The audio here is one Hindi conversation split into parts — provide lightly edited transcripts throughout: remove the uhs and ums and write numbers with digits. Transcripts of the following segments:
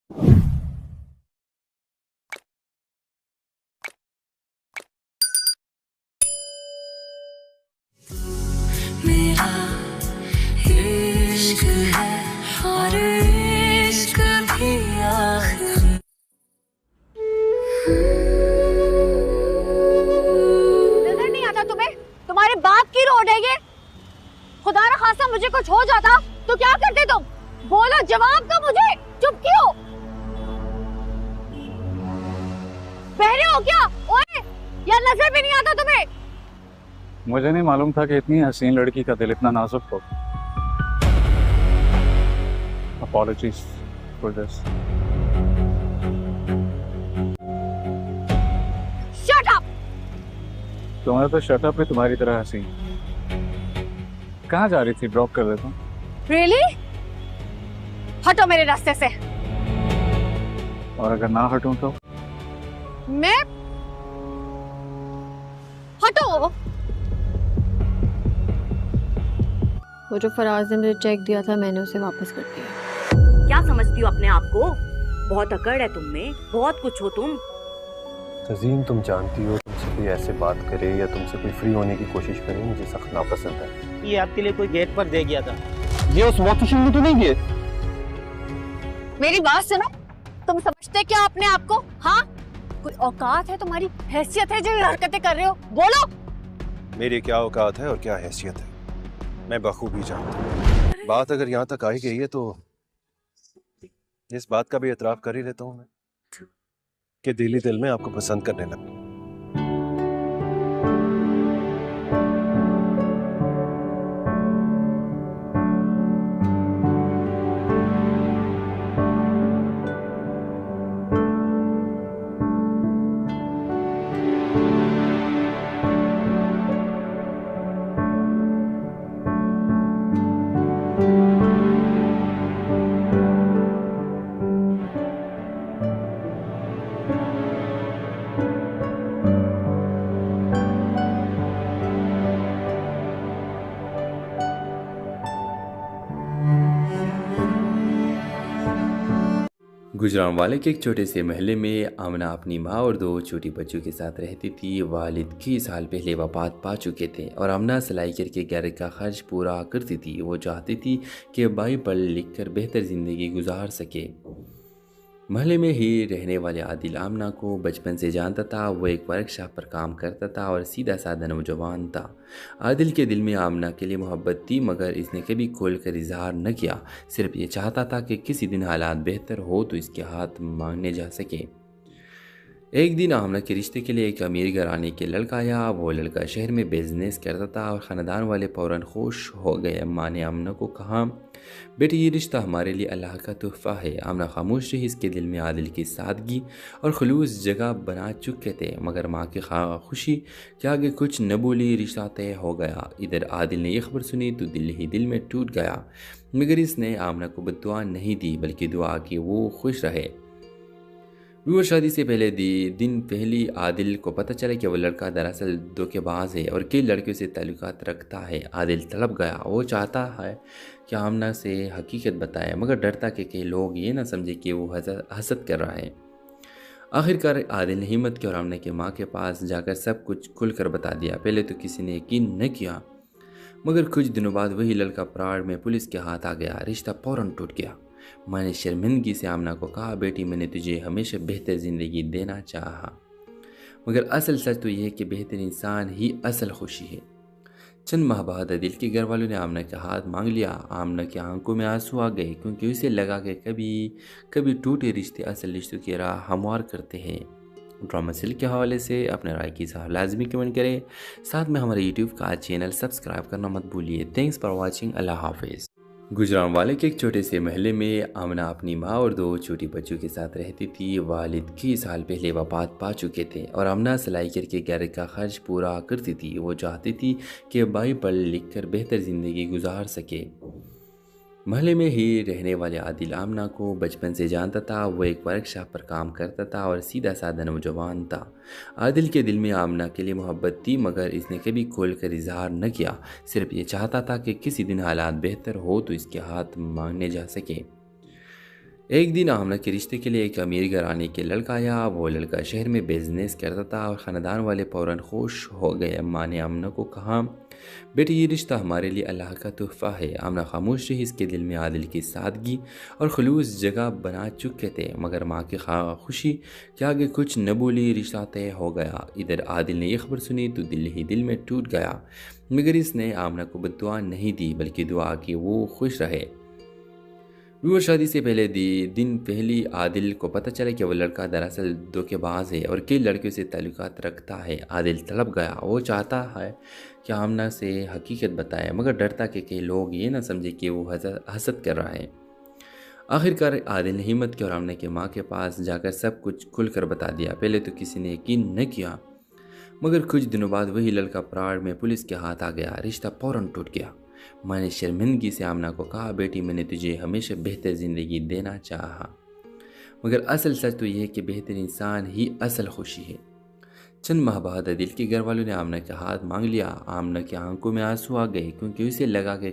मेरा इश्क है और इश्क भी आखिर। नजर नहीं आता तुम्हें? तुम्हारे बाप की रोड है ये। खुदा ना खासा मुझे कुछ हो जाता तो क्या करते तुम? बोलो, जवाब दो मुझे। चुप क्यों? बहरे हो क्या? ओए, या नजर भी नहीं आता तुम्हें? मुझे नहीं मालूम था कि इतनी हसीन लड़की का दिल इतना नाजुक हो। Apologies for this. Shut up! तुम्हारा तो शटअप है तुम्हारी तरह हसीन। कहाँ जा रही थी? ड्रॉप कर देता हूँ। Really? हटो मेरे रास्ते से। और अगर ना हटूं तो? मैं हटो। वो जो फराज ने मुझे चेक दिया था मैंने उसे वापस कर दिया। क्या समझती हो अपने आप को? बहुत अकड़ है तुम में, बहुत कुछ हो तुम। तज़ीन, तुम जानती हो तुमसे कोई ऐसे बात करे या तुमसे कोई फ्री होने की कोशिश करे मुझे सख्त नापसंद है। ये आपके लिए कोई गेट पर दे गया था। ये उस वॉशिंग में तो नहीं गए? मेरी बात सुनो। तुम समझते क्या अपने आप को? हाँ, कोई औकात है तुम्हारी? हैसियत है जो ये हरकतें कर रहे हो? बोलो। मेरी क्या औकात है और क्या हैसियत है मैं बखूबी जानता हूँ। बात अगर यहाँ तक आई गई है तो इस बात का भी एतराफ़ कर ही लेता हूँ मैं कि दिल ही दिल में आपको पसंद करने लगा। गुजरांवाले के एक छोटे से महल्ले में आमना अपनी माँ और दो छोटी बच्चों के साथ रहती थी। वालिद कई साल पहले वफात पा चुके थे और आमना सिलाई करके घर का खर्च पूरा करती थी। वो चाहती थी कि भाई पढ़ लिख कर बेहतर ज़िंदगी गुजार सके। महल्ले में ही रहने वाले आदिल आमना को बचपन से जानता था। वो एक वर्कशॉप पर काम करता था और सीधा साधा नौजवान था। आदिल के दिल में आमना के लिए मोहब्बत थी, मगर इसने कभी खोल कर इजहार न किया। सिर्फ ये चाहता था कि किसी दिन हालात बेहतर हो तो इसके हाथ मांगने जा सके। एक दिन आमना के रिश्ते के लिए एक अमीर घराने के लड़का आया। वो लड़का शहर में बिजनेस करता था और ख़ानदान वाले फ़ौरन खुश हो गए। अम्मा ने आमना को कहा, बेटी ये रिश्ता हमारे लिए अल्लाह का तोहफ़ा है। आमना खामोश रही। इसके दिल में आदिल की सादगी और खलूस जगह बना चुके थे, मगर माँ की खुशी के आगे कुछ न बोली। रिश्ता तय हो गया। इधर आदिल ने यह खबर सुनी तो दिल ही दिल में टूट गया, मगर इसने आमना को बद्दुआ नहीं दी बल्कि दुआ कि वो खुश रहे। व्यूअर, शादी से पहले दिन पहली आदिल को पता चला कि वो लड़का दरअसल धोखेबाज है और कई लड़कियों से ताल्लुकात रखता है। आदिल तड़प गया। वो चाहता है कि आमना से हकीकत बताए, मगर डरता कि कई लोग ये ना समझे कि वो हसद कर रहा है। आखिरकार आदिल ने हिम्मत की और आमना की माँ के पास जाकर सब कुछ खुलकर बता दिया। पहले तो किसी ने यकीन न किया, मगर कुछ दिनों बाद वही लड़का पराड़ में पुलिस के हाथ आ गया। रिश्ता फौरन टूट गया। माँ ने शर्मिंदगी से आमना को कहा, बेटी मैंने तुझे हमेशा बेहतर ज़िंदगी देना चाहा, मगर असल सच तो यह है कि बेहतर इंसान ही असल खुशी है। चंद माह बाद आदिल के घर वालों ने आमना का हाथ मांग लिया। आमना की आंखों में आंसू आ गए, क्योंकि उसे लगा कि कभी टूटे रिश्ते असल रिश्तों की राह हमवार करते हैं। ड्रामा सीरियल के हवाले से अपने राय की इज़हार लाजमी कमेंट करें। साथ में हमारे यूट्यूब का चैनल सब्सक्राइब करना मत भूलिए। Thanks for watching. अल्लाह हाफिज़। गुजरांवाले के एक छोटे से महल्ले में आमना अपनी माँ और दो छोटी बच्चों के साथ रहती थी। वालिद कई साल पहले वफात पा चुके थे और आमना सिलाई करके घर का खर्च पूरा करती थी। वो चाहती थी कि भाई पढ़ लिख कर बेहतर ज़िंदगी गुजार सके। महल्ले में ही रहने वाले आदिल आमना को बचपन से जानता था। वो एक वर्कशॉप पर काम करता था और सीधा साधा नौजवान था। आदिल के दिल में आमना के लिए मोहब्बत थी, मगर इसने कभी खोल कर इजहार न किया। सिर्फ ये चाहता था कि किसी दिन हालात बेहतर हो तो इसके हाथ मांगने जा सके। एक दिन आमना के रिश्ते के लिए एक अमीर घराने के लड़का आया। वो लड़का शहर में बिजनेस करता था और ख़ानदान वाले फ़ौरन खुश हो गए। अम्मा ने आमना को कहा, बेटी ये रिश्ता हमारे लिए अल्लाह का तोहफ़ा है। आमना खामोश रही। इसके दिल में आदिल की सादगी और खलूस जगह बना चुके थे, मगर माँ की खुशी के आगे कुछ न बोली। रिश्ता तय हो गया। इधर आदिल ने यह खबर सुनी तो दिल ही दिल में टूट गया, मगर इसने आमना को बद्दुआ नहीं दी बल्कि दुआ की वो खुश रहे। व्यूअर, शादी से पहले दिन पहली आदिल को पता चला कि वह लड़का दरअसल धोखेबाज है और कई लड़कियों से ताल्लुकात रखता है। आदिल तड़प गया। वो चाहता है कि आमना से हकीकत बताए, मगर डरता कि कई लोग ये ना समझे कि वो हसद कर रहा है। आखिरकार आदिल ने हिम्मत की और आमना के माँ के पास जाकर सब कुछ खुलकर बता दिया। पहले तो किसी ने यकीन न किया, मगर कुछ दिनों बाद वही लड़का प्राण में पुलिस के हाथ आ गया। रिश्ता फौरन टूट गया। माँ ने शर्मिंदगी से आमना को कहा, बेटी मैंने तुझे हमेशा बेहतर ज़िंदगी देना चाहा, मगर असल सच तो यह है कि बेहतर इंसान ही असल खुशी है। चंद माह बाद आदिल के घर वालों ने आमना का हाथ मांग लिया। आमना की आंखों में आंसू आ गए, क्योंकि उसे लगा कि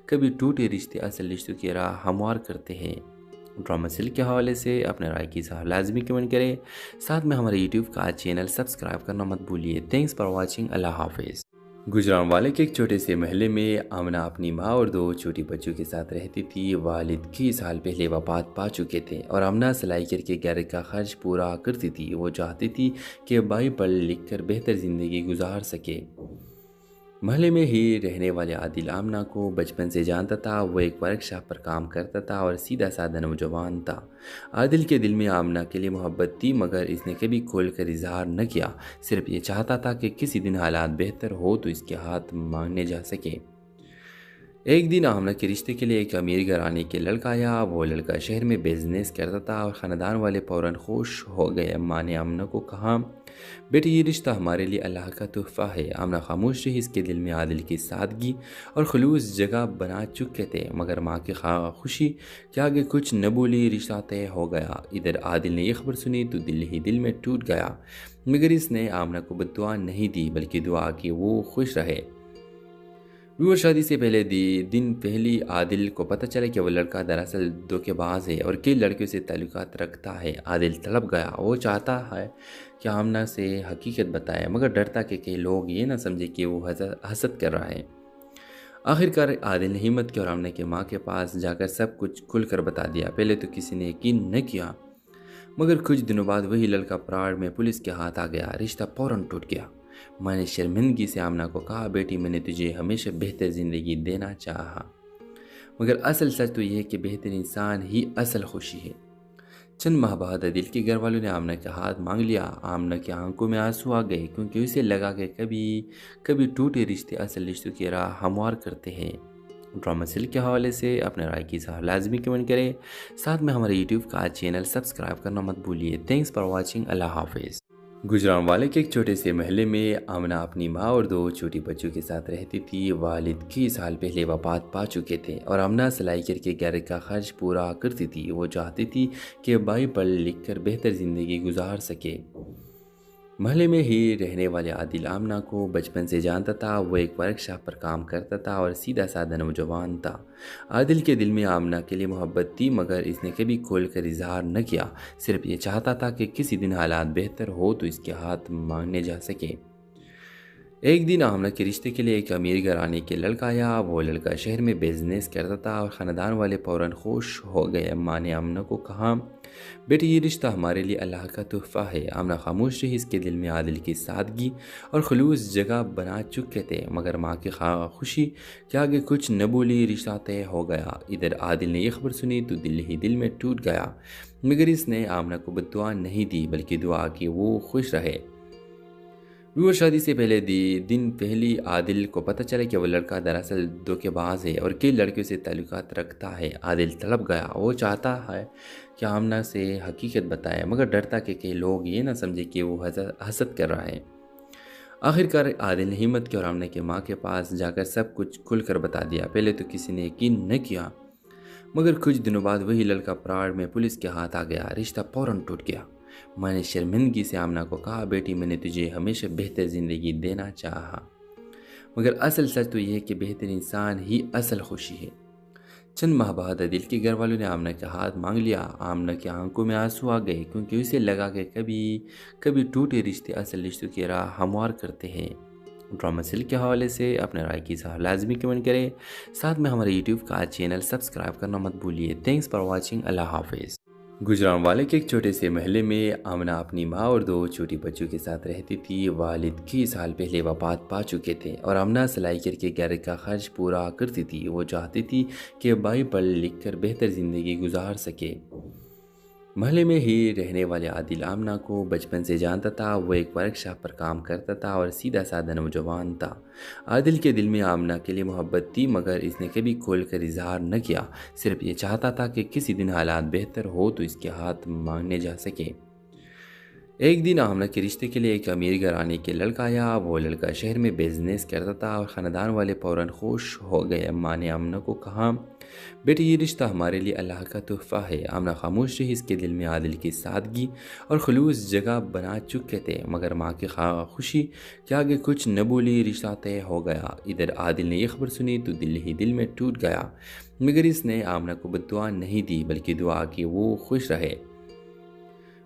कभी टूटे रिश्ते असल रिश्तों की राह हमवार करते हैं। ड्रामा सीरियल के हवाले से अपने राय की इज़हार लाजमी कमेंट करें। साथ में हमारे यूट्यूब का चैनल सब्सक्राइब करना मत भूलिए। Thanks for watching. अल्लाह हाफिज़। गुजरांवाले के एक छोटे से महल्ले में आमना अपनी माँ और 2 छोटी बच्चों के साथ रहती थी। वालिद कई साल पहले वफात पा चुके थे और आमना सिलाई करके घर का खर्च पूरा करती थी। वो चाहती थी कि भाई पढ़ लिख कर बेहतर ज़िंदगी गुजार सके। महल्ले में ही रहने वाले आदिल आमना को बचपन से जानता था। वो एक वर्कशॉप पर काम करता था और सीधा साधा नौजवान था। आदिल के दिल में आमना के लिए मोहब्बत थी, मगर इसने कभी खोल कर इजहार न किया। सिर्फ ये चाहता था कि किसी दिन हालात बेहतर हो तो इसके हाथ मांगने जा सके। एक दिन आमना के रिश्ते के लिए एक अमीर घराने के लड़का आया। वो लड़का शहर में बिजनेस करता था और ख़ानदान वाले फ़ौरन खुश हो गए। अम्मा ने आमना को कहा, बेटी ये रिश्ता हमारे लिए अल्लाह का तोहफ़ा है। आमना खामोश रही। इसके दिल में आदिल की सादगी और खलूस जगह बना चुके थे, मगर माँ की खुशी के आगे कुछ न बोली। रिश्ता तय हो गया। इधर आदिल ने यह खबर सुनी तो दिल ही दिल में टूट गया, मगर इसने आमना को बद्दुआ नहीं दी बल्कि दुआ की वो खुश रहे। व्यूअर, शादी से पहले दिन पहली आदिल को पता चला कि वह लड़का दरअसल धोखेबाज है और कई लड़कियों से ताल्लुकात रखता है। आदिल तड़प गया। वो चाहता है कि आमना से हकीकत बताए, मगर डरता कि कई लोग ये ना समझे कि वो हसद कर रहा है। आखिरकार आदिल ने हिम्मत की और आमना के माँ के पास जाकर सब कुछ खुलकर बता दिया। पहले तो किसी ने यकीन न किया, मगर कुछ दिनों बाद वही लड़का प्राण में पुलिस के हाथ आ गया। रिश्ता फौरन टूट गया। माँ ने शर्मिंदगी से आमना को कहा, बेटी मैंने तुझे हमेशा बेहतर ज़िंदगी देना चाहा, मगर असल सच तो यह है कि बेहतर इंसान ही असल खुशी है। चंद माह बाद आदिल के घर वालों ने आमना का हाथ मांग लिया। आमना की आंखों में आंसू आ गए, क्योंकि उसे लगा कि कभी टूटे रिश्ते असल रिश्तों की राह हमवार करते हैं। ड्रामा सीरियल के हवाले से अपने राय की इज़हार लाजमी कमेंट करें। साथ में हमारे यूट्यूब का चैनल सब्सक्राइब करना मत भूलिए। Thanks for watching. अल्लाह हाफिज़। गुजरांवाले के एक छोटे से महल्ले में आमना अपनी माँ और 2 छोटी बच्चों के साथ रहती थी। वालिद कई साल पहले वफात पा चुके थे और आमना सिलाई करके घर का खर्च पूरा करती थी। वो चाहती थी कि भाई पढ़ लिख कर बेहतर ज़िंदगी गुजार सके। महल्ले में ही रहने वाले आदिल आमना को बचपन से जानता था। वो एक वर्कशॉप पर काम करता था और सीधा साधा नौजवान था। आदिल के दिल में आमना के लिए मोहब्बत थी, मगर इसने कभी खोल कर इजहार न किया। सिर्फ ये चाहता था कि किसी दिन हालात बेहतर हो तो इसके हाथ मांगने जा सके। एक दिन आमना के रिश्ते के लिए एक अमीर घराने के लड़का आया। वो लड़का शहर में बिजनेस करता था और ख़ानदान वाले फ़ौरन खुश हो गए। अम्मा ने आमना को कहा, बेटी ये रिश्ता हमारे लिए अल्लाह का तोहफ़ा है। आमना खामोश रही। इसके दिल में आदिल की सादगी और खलूस जगह बना चुके थे, मगर माँ की खुशी के आगे कुछ न बोली। रिश्ता तय हो गया। इधर आदिल ने यह खबर सुनी तो दिल ही दिल में टूट गया, मगर इसने आमना को बद्दुआ नहीं दी बल्कि दुआ की वो खुश रहे। व्यूअर, शादी से पहले दिन पहली आदिल को पता चला कि वह लड़का दरअसल धोखेबाज है और कई लड़कियों से ताल्लुकात रखता है। आदिल तड़प गया। वो चाहता है कि आमना से हकीकत बताए, मगर डरता कि कई लोग ये ना समझे कि वो हसद कर रहा है। आखिरकार आदिल ने हिम्मत की और आमना के माँ के पास जाकर सब कुछ खुलकर बता दिया। पहले तो किसी ने यकीन न किया, मगर कुछ दिनों बाद वही लड़का प्राण में पुलिस के हाथ आ गया। रिश्ता फौरन टूट गया। माँ ने शर्मिंदगी से आमना को कहा, बेटी मैंने तुझे हमेशा बेहतर ज़िंदगी देना चाहा, मगर असल सच तो यह है कि बेहतर इंसान ही असल खुशी है। चंद माह बाद आदिल के घर वालों ने आमना का हाथ मांग लिया। आमना की आंखों में आंसू आ गए क्योंकि उसे लगा कि कभी कभी टूटे रिश्ते असल रिश्तों की राह हमवार करते हैं। ड्रामा सीरियल के हवाले से अपने राय की इज़हार लाजमी कमेंट करें। साथ में हमारे यूट्यूब का चैनल सब्सक्राइब करना मत भूलिए। Thanks for watching. अल्लाह हाफिज़। गुजरांवाले के एक छोटे से महल्ले में आमना अपनी माँ और दो छोटी बच्चों के साथ रहती थी। वालिद कई साल पहले वफात पा चुके थे और आमना सिलाई करके घर का खर्च पूरा करती थी। वो चाहती थी कि भाई पढ़ लिख कर बेहतर ज़िंदगी गुजार सके। महल्ले में ही रहने वाले आदिल आमना को बचपन से जानता था। वो एक वर्कशॉप पर काम करता था और सीधा साधा नौजवान था। आदिल के दिल में आमना के लिए मोहब्बत थी, मगर इसने कभी खोलकर इजहार न किया। सिर्फ ये चाहता था कि किसी दिन हालात बेहतर हो तो इसके हाथ मांगने जा सके। एक दिन आमना के रिश्ते के लिए एक अमीर घराने के लड़का आया। वो लड़का शहर में बिजनेस करता था और ख़ानदान वाले फ़ौरन खुश हो गए। अम्मा ने आमना को कहा, बेटी ये रिश्ता हमारे लिए अल्लाह का तोहफ़ा है। आमना खामोश रही। इसके दिल में आदिल की सादगी और खलूस जगह बना चुके थे, मगर माँ की खुशी के आगे कुछ न बोली। रिश्ता तय हो गया। इधर आदिल ने यह खबर सुनी तो दिल ही दिल में टूट गया, मगर इसने आमना को बद्दुआ नहीं दी बल्कि दुआ की वो खुश रहे।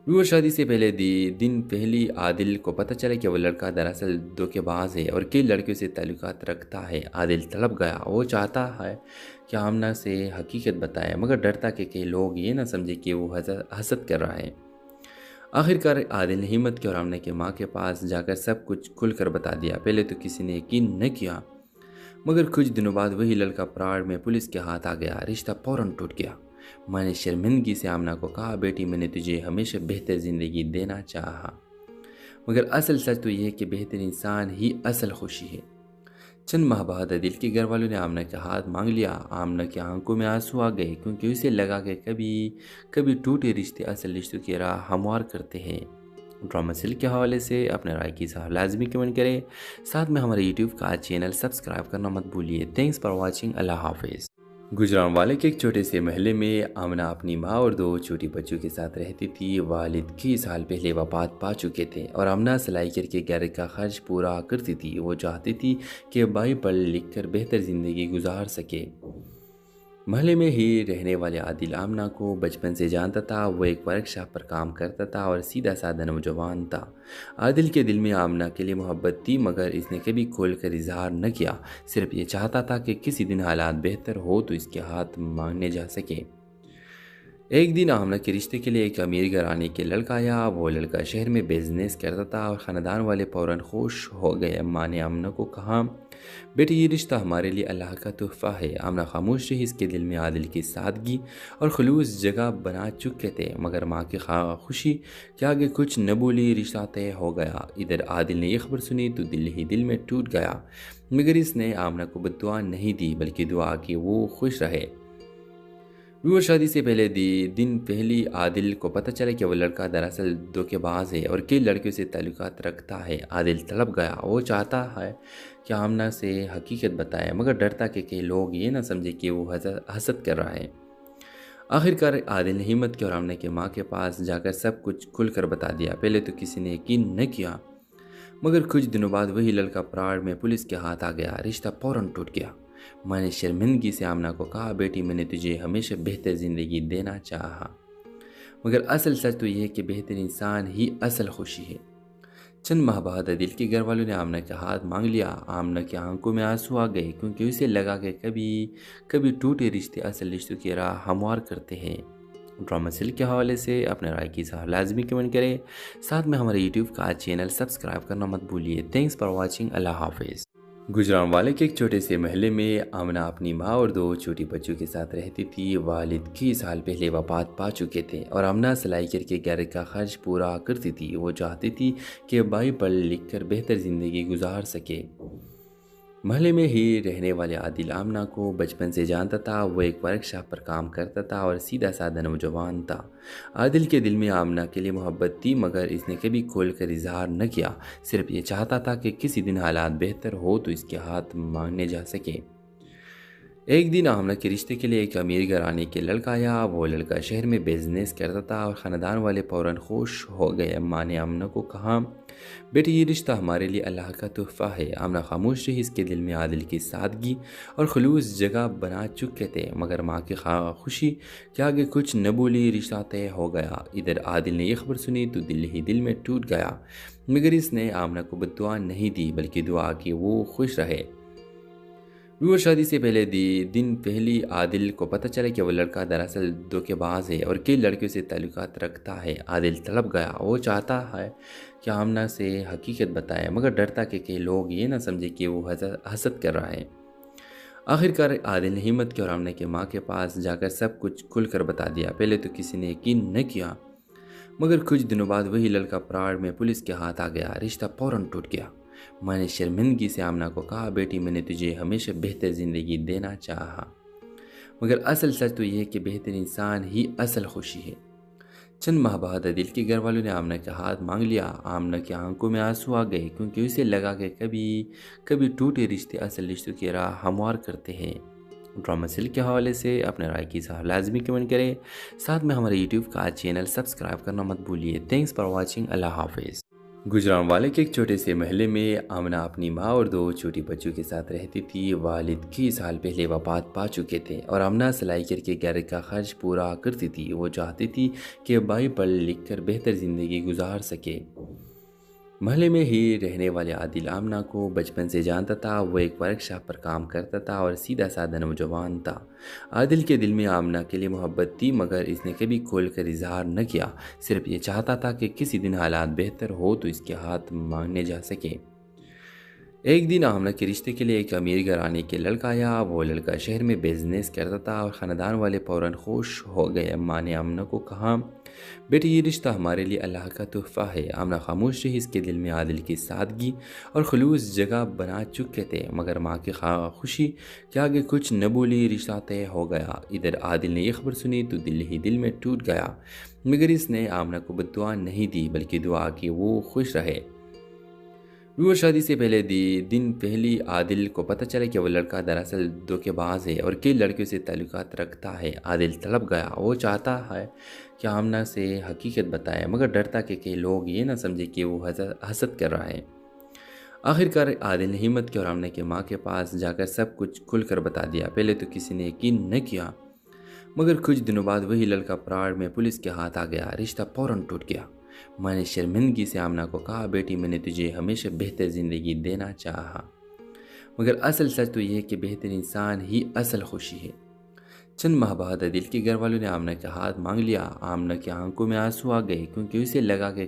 व्यूअर, शादी से पहले दिन पहली आदिल को पता चला कि वह लड़का दरअसल धोखेबाज है और कई लड़कियों से ताल्लुकात रखता है। आदिल तड़प गया। वो चाहता है कि आमना से हकीकत बताए, मगर डरता कि कई लोग ये ना समझे कि वो हसद कर रहा है। आखिरकार आदिल ने हिम्मत की और आमना की माँ के पास जाकर सब कुछ खुलकर बता दिया। पहले तो किसी ने यकीन न किया, मगर कुछ दिनों बाद वही लड़का पराड़ में पुलिस के हाथ आ गया। रिश्ता फौरन टूट गया। माँ ने शर्मिंदगी से आमना को कहा, बेटी मैंने तुझे हमेशा बेहतर ज़िंदगी देना चाहा, मगर असल सच तो यह है कि बेहतर इंसान ही असल खुशी है। चंद माह बाद आदिल के घर वालों ने आमना का हाथ मांग लिया। आमना की आंखों में आंसू आ गए क्योंकि उसे लगा कि कभी कभी टूटे रिश्ते असल रिश्तों की राह हमवार करते हैं। ड्रामा सीरियल के हवाले से अपने राय की इज़हार लाजमी कमेंट करें। साथ में हमारे यूट्यूब का चैनल सब्सक्राइब करना मत भूलिए। Thanks for watching. अल्लाह हाफिज़। गुजरांवाले के एक छोटे से महल्ले में आमना अपनी माँ और दो छोटी बच्चों के साथ रहती थी। वालिद कई साल पहले वफात पा चुके थे और आमना सिलाई करके घर का खर्च पूरा करती थी। वो चाहती थी कि भाई पढ़ लिख कर बेहतर ज़िंदगी गुजार सके। महल्ले में ही रहने वाले आदिल आमना को बचपन से जानता था। वो एक वर्कशॉप पर काम करता था और सीधा साधा नौजवान था। आदिल के दिल में आमना के लिए मोहब्बत थी, मगर इसने कभी खोलकर इजहार न किया। सिर्फ ये चाहता था कि किसी दिन हालात बेहतर हो तो इसके हाथ मांगने जा सके। एक दिन आमना के रिश्ते के लिए एक अमीर घराने के लड़का आया। वो लड़का शहर में बिजनेस करता था और ख़ानदान वाले फ़ौरन खुश हो गए। अम्मा ने आमना को कहा, बेटी ये रिश्ता हमारे लिए अल्लाह का तोहफ़ा है। आमना खामोश रही। इसके दिल में आदिल की सादगी और खलूस जगह बना चुके थे, मगर माँ की खुशी के आगे कुछ न बोली। रिश्ता तय हो गया। इधर आदिल ने यह खबर सुनी तो दिल ही दिल में टूट गया, मगर इसने आमना को बद्दुआ नहीं दी बल्कि दुआ की वो खुश रहे। व्यूअर, शादी से पहले दिन पहली आदिल को पता चला कि वह लड़का दरअसल धोखेबाज है और कई लड़कियों से ताल्लुकात रखता है। आदिल तड़प गया। वो चाहता है कि आमना से हकीकत बताए, मगर डरता कि कई लोग ये ना समझे कि वो हसद कर रहा है। आखिरकार आदिल ने हिम्मत की और आमना की माँ के पास जाकर सब कुछ खुलकर बता दिया। पहले तो किसी ने यकीन न किया, मगर कुछ दिनों बाद वही लड़का पराड़ में पुलिस के हाथ आ गया। रिश्ता फौरन टूट गया। माँ ने शर्मिंदगी से आमना को कहा, बेटी मैंने तुझे हमेशा बेहतर ज़िंदगी देना चाहा, मगर असल सच तो यह है कि बेहतर इंसान ही असल खुशी है। चंद माह बाद आदिल के घर वालों ने आमना का हाथ मांग लिया। आमना की आंखों में आंसू आ गए क्योंकि उसे लगा कि कभी कभी टूटे रिश्ते असल रिश्तों की राह हमवार करते हैं। ड्रामा सीरियल के हवाले से अपने राय की इज़हार लाजमी कमेंट करें। साथ में हमारे यूट्यूब का चैनल सब्सक्राइब करना मत भूलिए। Thanks for watching. अल्लाह हाफिज़। गुजरांवाले के एक छोटे से महल्ले में आमना अपनी माँ और दो छोटी बच्चों के साथ रहती थी। वालिद कई साल पहले वफात पा चुके थे और आमना सिलाई करके घर का खर्च पूरा करती थी। वो चाहती थी कि भाई पढ़ लिख कर बेहतर ज़िंदगी गुजार सके। महल्ले में ही रहने वाले आदिल आमना को बचपन से जानता था। वो एक वर्कशॉप पर काम करता था और सीधा साधा नौजवान था। आदिल के दिल में आमना के लिए मोहब्बत थी, मगर इसने कभी खोलकर इजहार न किया। सिर्फ ये चाहता था कि किसी दिन हालात बेहतर हो तो इसके हाथ मांगने जा सके। एक दिन आमना के रिश्ते के लिए एक अमीर घराने के लड़का आया। वो लड़का शहर में बिजनेस करता था और ख़ानदान वाले फ़ौरन खुश हो गए। अम्मा ने आमना को कहा, बेटी ये रिश्ता हमारे लिए अल्लाह का तोहफ़ा है। आमना खामोश रही। इसके दिल में आदिल की सादगी और खलूस जगह बना चुके थे, मगर माँ की खुशी के आगे कुछ न बोली। रिश्ता तय हो गया। इधर आदिल ने यह खबर सुनी तो दिल ही दिल में टूट गया, मगर इसने आमना को बद्दुआ नहीं दी बल्कि दुआ की वो खुश रहे। व्यूअर, शादी से पहले दिन पहली आदिल को पता चला कि वो लड़का दरअसल धोखेबाज है और कई लड़कियों से ताल्लुकात रखता है। आदिल तड़प गया। वो चाहता है कि आमना से हकीकत बताए, मगर डरता कि कई लोग ये ना समझे कि वो हसद कर रहा है। आखिरकार आदिल ने हिम्मत की और आमना के माँ के पास जाकर सब कुछ खुलकर बता दिया। पहले तो किसी ने यकीन न किया, मगर कुछ दिनों बाद वही लड़का प्राड़ में पुलिस के हाथ आ गया। रिश्ता फौरन टूट गया। मैंने शर्मिंदगी से आमना को कहा, बेटी मैंने तुझे हमेशा बेहतर ज़िंदगी देना चाहा, मगर असल सच तो यह है कि बेहतर इंसान ही असल खुशी है। चंद माह बाद आदिल के घर वालों ने आमना का हाथ मांग लिया। आमना की आंखों में आंसू आ गए, क्योंकि उसे लगा कि कभी टूटे रिश्ते असल रिश्तों की राह हमवार करते हैं। ड्रामा सीरियल के हवाले से अपने राय की सलाह लाजमी कमेंट करें। साथ में हमारे यूट्यूब का चैनल सब्सक्राइब करना मत भूलिए। Thanks for watching. अल्लाह हाफिज़। गुजरांवाले के एक छोटे से महल्ले में आमना अपनी माँ और दो छोटी बच्चों के साथ रहती थी। वालिद कई साल पहले वफात पा चुके थे और आमना सिलाई करके घर का खर्च पूरा करती थी। वो चाहती थी कि भाई पढ़ लिख कर बेहतर ज़िंदगी गुजार सके। महल्ले में ही रहने वाले आदिल आमना को बचपन से जानता था। वो एक वर्कशॉप पर काम करता था और सीधा साधा नौजवान था। आदिल के दिल में आमना के लिए मोहब्बत थी, मगर इसने कभी खोलकर इजहार न किया। सिर्फ ये चाहता था कि किसी दिन हालात बेहतर हो तो इसके हाथ मांगने जा सके। एक दिन आमना के रिश्ते के लिए एक अमीर घराने के लड़का आया। वो लड़का शहर में बिजनेस करता था और ख़ानदान वाले फ़ौरन खुश हो गए। अम्मा ने आमना को कहा, बेटी ये रिश्ता हमारे लिए अल्लाह का तोहफ़ा है। आमना खामोश रही। इसके दिल में आदिल की सादगी और खलूस जगह बना चुके थे, मगर माँ की खुशी के आगे कुछ न बोली। रिश्ता तय हो गया। इधर आदिल ने यह खबर सुनी तो दिल ही दिल में टूट गया, मगर इसने आमना को बद्दुआ नहीं दी बल्कि दुआ की वो खुश रहे। व्यूअर, शादी से पहले दिन पहली आदिल को पता चला कि वो लड़का दरअसल धोखेबाज है और कई लड़कियों से ताल्लुकात रखता है। आदिल तड़प गया। वो चाहता है कि आमना से हकीकत बताए, मगर डरता कि कई लोग ये ना समझे कि वो हसद कर रहा है। आखिरकार आदिल ने हिम्मत की और आमना के माँ के पास जाकर सब कुछ खुलकर बता दिया। पहले तो किसी ने यकीन न किया, मगर कुछ दिनों बाद वही लड़का प्राड़ में पुलिस के हाथ आ गया। रिश्ता फौरन टूट गया। मैंने शर्मिंदगी से आमना को कहा, बेटी मैंने तुझे हमेशा बेहतर ज़िंदगी देना चाहा, मगर असल सच तो यह है कि बेहतर इंसान ही असल खुशी है। चंद माह बाद आदिल के घर वालों ने आमना का हाथ मांग लिया। आमना की आंखों में आंसू आ गए, क्योंकि उसे लगा कि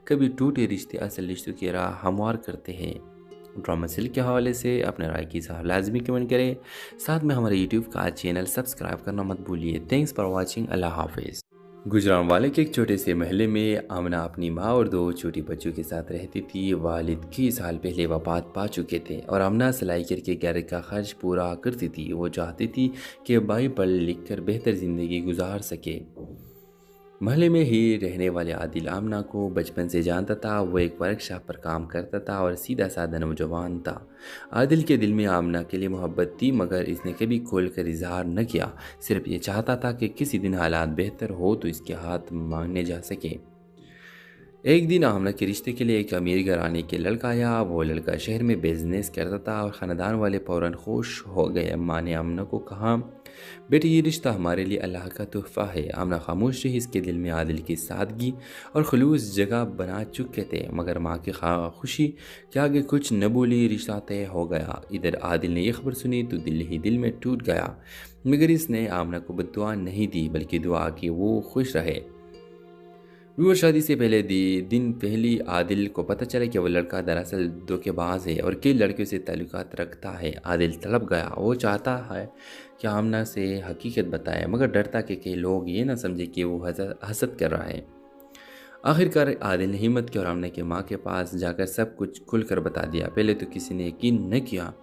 कभी टूटे रिश्ते असल रिश्तों की राह हमवार करते हैं। ड्रामा सीरियल के हवाले से अपने राय की सलाह लाजमी कमेंट करें। साथ में हमारे यूट्यूब का चैनल सब्सक्राइब करना मत भूलिए। Thanks for watching. अल्लाह हाफिज़। गुजरांवाले के एक छोटे से महल्ले में आमना अपनी माँ और दो छोटी बच्चों के साथ रहती थी। वालिद कई साल पहले वफात पा चुके थे और आमना सिलाई करके घर का खर्च पूरा करती थी। वो चाहती थी कि भाई पढ़ लिख कर बेहतर ज़िंदगी गुजार सके। महल्ले में ही रहने वाले आदिल आमना को बचपन से जानता था। वो एक वर्कशॉप पर काम करता था और सीधा साधा नौजवान था। आदिल के दिल में आमना के लिए मोहब्बत थी, मगर इसने कभी खोलकर इजहार न किया। सिर्फ ये चाहता था कि किसी दिन हालात बेहतर हो तो इसके हाथ मांगने जा सके। एक दिन आमना के रिश्ते के लिए एक अमीर घराने के लड़का आया। वो लड़का शहर में बिजनेस करता था और ख़ानदान वाले फ़ौरन खुश हो गए। अम्मा ने आमना को कहा, बेटी ये रिश्ता हमारे लिए अल्लाह का तोहफ़ा है। आमना खामोश रही। इसके दिल में आदिल की सादगी और खलूस जगह बना चुके थे, मगर माँ की खुशी के आगे कुछ न बोली। रिश्ता तय हो गया। इधर आदिल ने यह खबर सुनी तो दिल ही दिल में टूट गया, मगर इसने आमना को बद्दुआ नहीं दी बल्कि दुआ की वो खुश रहे। व्यूअर, शादी से पहले दिन पहली आदिल को पता चला कि वो लड़का दरअसल धोखेबाज है और कई लड़कियों से ताल्लुकात रखता है। आदिल तड़प गया। वो चाहता है कि आमना से हकीकत बताए, मगर डरता कि कई लोग ये ना समझे कि वो हसद कर रहा है। आखिरकार आदिल ने हिम्मत की और आमना के माँ के पास जाकर सब कुछ खुलकर बता दिया। पहले तो किसी ने यकीन न किया,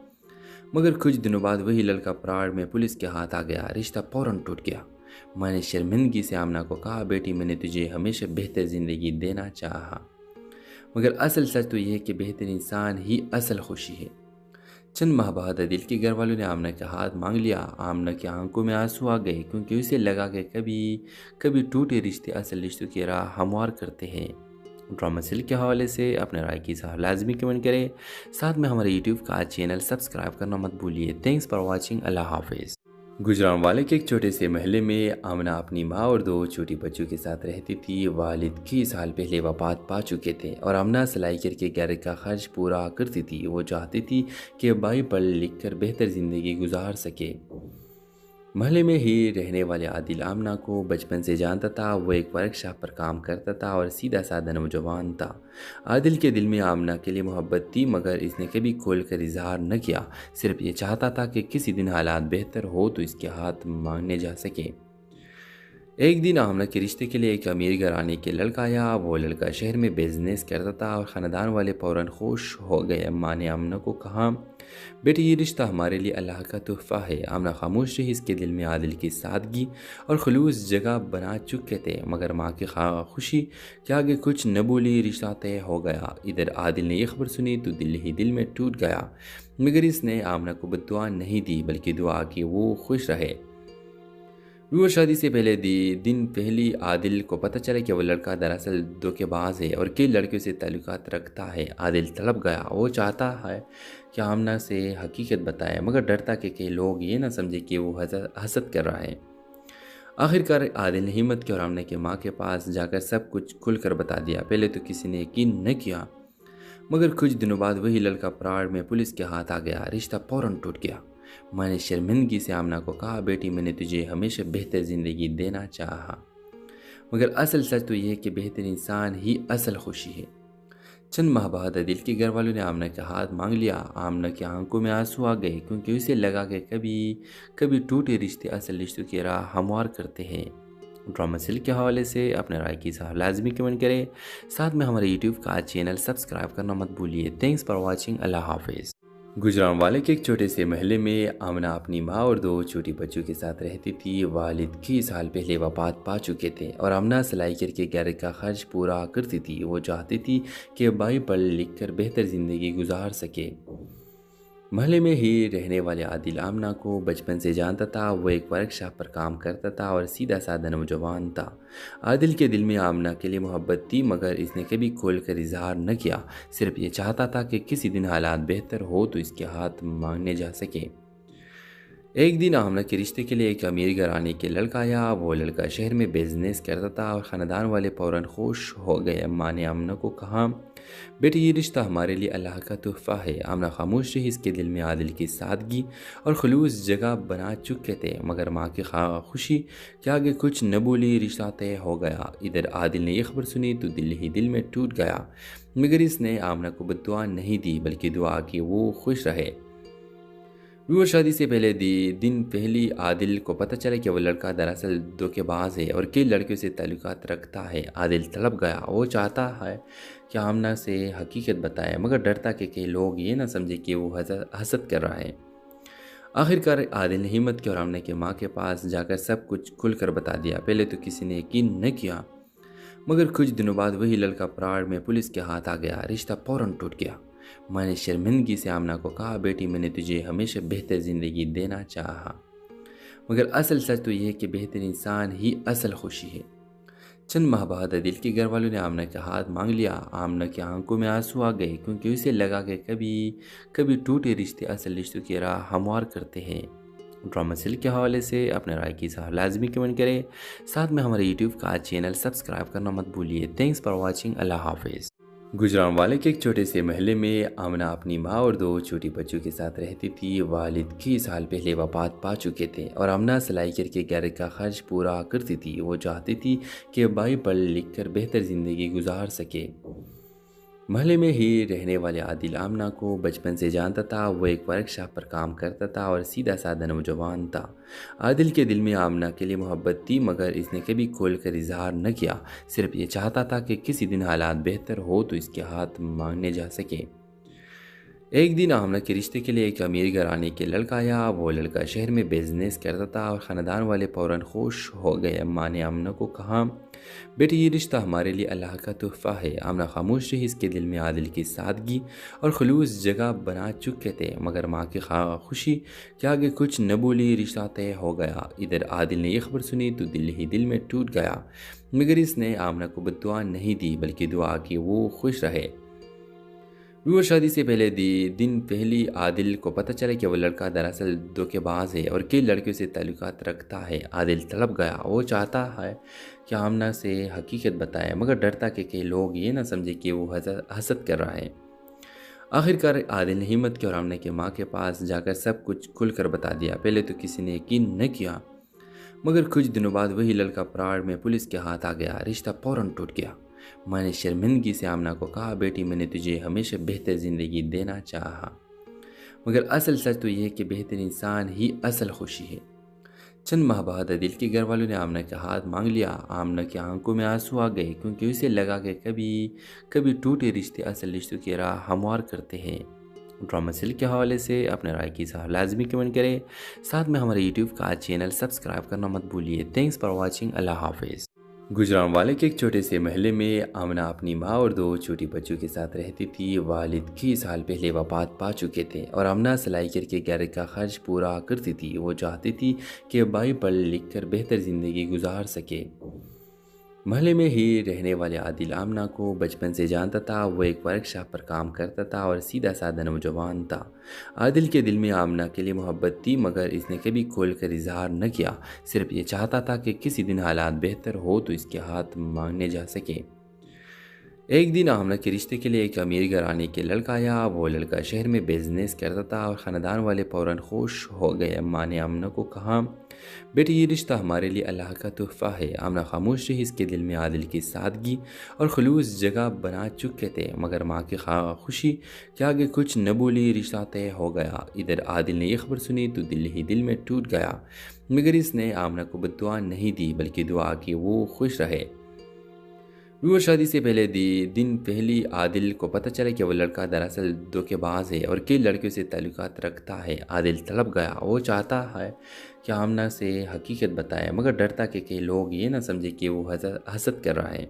मगर कुछ दिनों बाद वही लड़का प्राड़ में पुलिस के हाथ आ गया। रिश्ता फौरन टूट गया। मैंने शर्मिंदगी से आमना को कहा, बेटी मैंने तुझे हमेशा बेहतर ज़िंदगी देना चाहा, मगर असल सच तो यह है कि बेहतर इंसान ही असल खुशी है। चंद माह बाद आदिल के घर वालों ने आमना का हाथ मांग लिया। आमना की आंखों में आंसू आ गए क्योंकि उसे लगा कि कभी कभी टूटे रिश्ते असल रिश्तों की राह हमवार करते हैं। ड्रामा सीरियल के हवाले से अपने राय की सलाह लाजमी कमेंट करें। साथ में हमारे यूट्यूब का चैनल सब्सक्राइब करना मत भूलिए। Thanks for watching. अल्लाह हाफिज़। गुजरांवाले के एक छोटे से महल्ले में आमना अपनी माँ और 2 छोटी बच्चों के साथ रहती थी। वालिद कई साल पहले वफात पा चुके थे और आमना सिलाई करके घर का खर्च पूरा करती थी। वो चाहती थी कि भाई पढ़ लिख कर बेहतर ज़िंदगी गुजार सके। महल्ले में ही रहने वाले आदिल आमना को बचपन से जानता था। वो एक वर्कशॉप पर काम करता था और सीधा साधा नौजवान था। आदिल के दिल में आमना के लिए मोहब्बत थी, मगर इसने कभी खोल कर इजहार न किया। सिर्फ ये चाहता था कि किसी दिन हालात बेहतर हो तो इसके हाथ मांगने जा सके। एक दिन आमना के रिश्ते के लिए एक अमीर घराने के लड़का आया। वो लड़का शहर में बिजनेस करता था और ख़ानदान वाले फ़ौरन खुश हो गए। अम्मा ने आमना को कहा, बेटी ये रिश्ता हमारे लिए अल्लाह का तोहफ़ा है। आमना खामोश रही। इसके दिल में आदिल की सादगी और खलूस जगह बना चुके थे, मगर माँ की खुशी के आगे कुछ न बोली। रिश्ता तय हो गया। इधर आदिल ने यह खबर सुनी तो दिल ही दिल में टूट गया, मगर इसने आमना को बद्दुआ नहीं दी बल्कि दुआ की वो खुश रहे। वो शादी से पहले दिन पहली आदिल को पता चला कि वो लड़का दरअसल धोखेबाज है और कई लड़कियों से ताल्लुकात रखता है। आदिल तड़प गया। वो चाहता है कि आमना से हकीकत बताए, मगर डरता कि कई लोग ये ना समझे कि वो हसद कर रहा है। आखिरकार आदिल ने हिम्मत की और आमना की माँ के पास जाकर सब कुछ खुलकर बता दिया। पहले तो किसी ने यकीन न किया, मगर कुछ दिनों बाद वही लड़का प्राण में पुलिस के हाथ आ गया। रिश्ता फौरन टूट गया। मैंने शर्मिंदगी से आमना को कहा, बेटी मैंने तुझे हमेशा बेहतर ज़िंदगी देना चाहा, मगर असल सच तो यह है कि बेहतर इंसान ही असल खुशी है। चंद माह बाद आदिल के घर वालों ने आमना का हाथ मांग लिया। आमना की आंखों में आंसू आ गए क्योंकि उसे लगा कि कभी कभी टूटे रिश्ते असल रिश्तों की राह हमवार करते हैं। ड्रामा सीरियल के हवाले से अपने राय की सलाह लाजमी कमेंट करें। साथ में हमारे यूट्यूब का चैनल सब्सक्राइब करना मत भूलिए। Thanks for watching. अल्लाह हाफिज़। गुजरांवाले के एक छोटे से महल्ले में आमना अपनी माँ और 2 छोटी बच्चों के साथ रहती थी। वालिद कई साल पहले वफात पा चुके थे और आमना सिलाई करके घर का खर्च पूरा करती थी। वो चाहती थी कि भाई पढ़ लिख कर बेहतर ज़िंदगी गुजार सके। महल्ले में ही रहने वाले आदिल आमना को बचपन से जानता था। वो एक वर्कशॉप पर काम करता था और सीधा साधा नौजवान था। आदिल के दिल में आमना के लिए मोहब्बत थी, मगर इसने कभी खोल कर इजहार न किया। सिर्फ ये चाहता था कि किसी दिन हालात बेहतर हो तो इसके हाथ मांगने जा सके। एक दिन आमना के रिश्ते के लिए एक अमीर घराने के लड़का आया। वो लड़का शहर में बिजनेस करता था और ख़ानदान वाले फ़ौरन खुश हो गए। अम्मा ने आमना को कहा, बेटी ये रिश्ता हमारे लिए अल्लाह का तोहफ़ा है। आमना खामोश रही। इसके दिल में आदिल की सादगी और खलूस जगह बना चुके थे, मगर माँ की खुशी के आगे कुछ न बोली। रिश्ता तय हो गया। इधर आदिल ने यह खबर सुनी तो दिल ही दिल में टूट गया, मगर इसने आमना को बद्दुआ नहीं दी बल्कि दुआ की वो खुश रहे। वो शादी से पहले दिन पहली आदिल को पता चला कि वो लड़का दरअसल धोखेबाज है और कई लड़कियों से ताल्लुकात रखता है। आदिल तड़प गया। वो चाहता है कि आमना से हकीकत बताए, मगर डरता कि कई लोग ये ना समझे कि वो हसद कर रहा है। आखिरकार आदिल ने हिम्मत की और आमना की माँ के पास जाकर सब कुछ खुलकर बता दिया। पहले तो किसी ने यकीन न किया, मगर कुछ दिनों बाद वही लड़का प्राण में पुलिस के हाथ आ गया। रिश्ता फौरन टूट गया। मैंने शर्मिंदगी से आमना को कहा, बेटी मैंने तुझे हमेशा बेहतर ज़िंदगी देना चाहा, मगर असल सच तो यह है कि बेहतर इंसान ही असल खुशी है। चंद माह बाद आदिल के घर वालों ने आमना का हाथ मांग लिया। आमना की आंखों में आंसू आ गए क्योंकि उसे लगा कि कभी कभी टूटे रिश्ते असल रिश्तों की राह हमवार करते हैं। ड्रामा सीरियल के हवाले से अपने राय की सलाह लाजमी कमेंट करें। साथ में हमारे यूट्यूब का चैनल सब्सक्राइब करना मत भूलिए। Thanks for watching. अल्लाह हाफिज़। गुजरांवाले के एक छोटे से महल्ले में आमना अपनी माँ और 2 छोटी बच्चों के साथ रहती थी। वालिद कई साल पहले वफात पा चुके थे और आमना सिलाई करके घर का खर्च पूरा करती थी। वो चाहती थी कि भाई पढ़ लिख कर बेहतर ज़िंदगी गुजार सके। महल्ले में ही रहने वाले आदिल आमना को बचपन से जानता था। वो एक वर्कशॉप पर काम करता था और सीधा साधा नौजवान था। आदिल के दिल में आमना के लिए मोहब्बत थी, मगर इसने कभी खोल कर इजहार न किया। सिर्फ ये चाहता था कि किसी दिन हालात बेहतर हो तो इसके हाथ मांगने जा सके। एक दिन आमना के रिश्ते के लिए एक अमीर घराने के लड़का आया। वो लड़का शहर में बिजनेस करता था और ख़ानदान वाले फ़ौरन खुश हो गए। अम्मा ने आमना को कहा, बेटी ये रिश्ता हमारे लिए अल्लाह का तोहफ़ा है। आमना खामोश रही, इसके दिल में आदिल की सादगी और खलूस जगह बना चुके थे, मगर माँ की खुशी के आगे कुछ न बोली, रिश्ता तय हो गया। इधर आदिल ने यह खबर सुनी तो दिल ही दिल में टूट गया, मगर इसने आमना को बद्दुआ नहीं दी बल्कि दुआ की वो खुश रहे। व्यूअर, शादी से पहले दिन पहली आदिल को पता चला कि वह लड़का दरअसल धोखेबाज है और कई लड़कियों से ताल्लुकात रखता है। आदिल तड़प गया, वो चाहता है कि आमना से हकीकत बताए, मगर डरता कि कई लोग ये ना समझे कि वो हसद कर रहा है। आखिरकार आदिल ने हिम्मत की और आमना की माँ के पास जाकर सब कुछ खुलकर बता दिया। पहले तो किसी ने यकीन न किया, मगर कुछ दिनों बाद वही लड़का पराड़ में पुलिस के हाथ आ गया। रिश्ता फौरन टूट गया। माँ ने शर्मिंदगी से आमना को कहा, बेटी मैंने तुझे हमेशा बेहतर ज़िंदगी देना चाहा, मगर असल सच तो यह है कि बेहतर इंसान ही असल खुशी है। चंद माह बाद आदिल के घर वालों ने आमना का हाथ मांग लिया। आमना की आंखों में आंसू आ गए, क्योंकि उसे लगा कि कभी टूटे रिश्ते असल रिश्तों की राह हमवार करते हैं। ड्रामा सीरियल के हवाले से अपने राय की इज़हार लाजमी कमेंट करें। साथ में हमारे यूट्यूब का चैनल सब्सक्राइब करना मत भूलिए। Thanks for watching. अल्लाह हाफिज़। गुजरांवाले के एक छोटे से महल्ले में आमना अपनी माँ और 2 छोटी बच्चों के साथ रहती थी। वालिद कई साल पहले वफात पा चुके थे और आमना सिलाई करके घर का खर्च पूरा करती थी। वो चाहती थी कि भाई पढ़ लिख कर बेहतर ज़िंदगी गुजार सके। महल्ले में ही रहने वाले आदिल आमना को बचपन से जानता था। वो एक वर्कशॉप पर काम करता था और सीधा साधा नौजवान था। आदिल के दिल में आमना के लिए मोहब्बत थी, मगर इसने कभी खोल कर इजहार न किया। सिर्फ ये चाहता था कि किसी दिन हालात बेहतर हो तो इसके हाथ मांगने जा सके। एक दिन आमना के रिश्ते के लिए एक अमीर घराने के लड़का आया। वो लड़का शहर में बिजनेस करता था और ख़ानदान वाले फ़ौरन खुश हो गए। माँ ने आमना को कहा, बेटी ये रिश्ता हमारे लिए अल्लाह का तोहफ़ा है। आमना खामोश रही, इसके दिल में आदिल की सादगी और खलूस जगह बना चुके थे, मगर माँ की खुशी के आगे कुछ न बोली, रिश्ता तय हो गया। इधर आदिल ने यह खबर सुनी तो दिल ही दिल में टूट गया, मगर इसने आमना को बद्दुआ नहीं दी बल्कि दुआ की वो खुश रहे। व्यूअर, शादी से पहले दिन पहली आदिल को पता चला कि वह लड़का दरअसल धोखेबाज है और कई लड़कियों से ताल्लुकात रखता है। आदिल तड़प गया, वो चाहता है कि आमना से हकीकत बताए, मगर डरता कि कई लोग ये ना समझे कि वो हसद कर रहा है।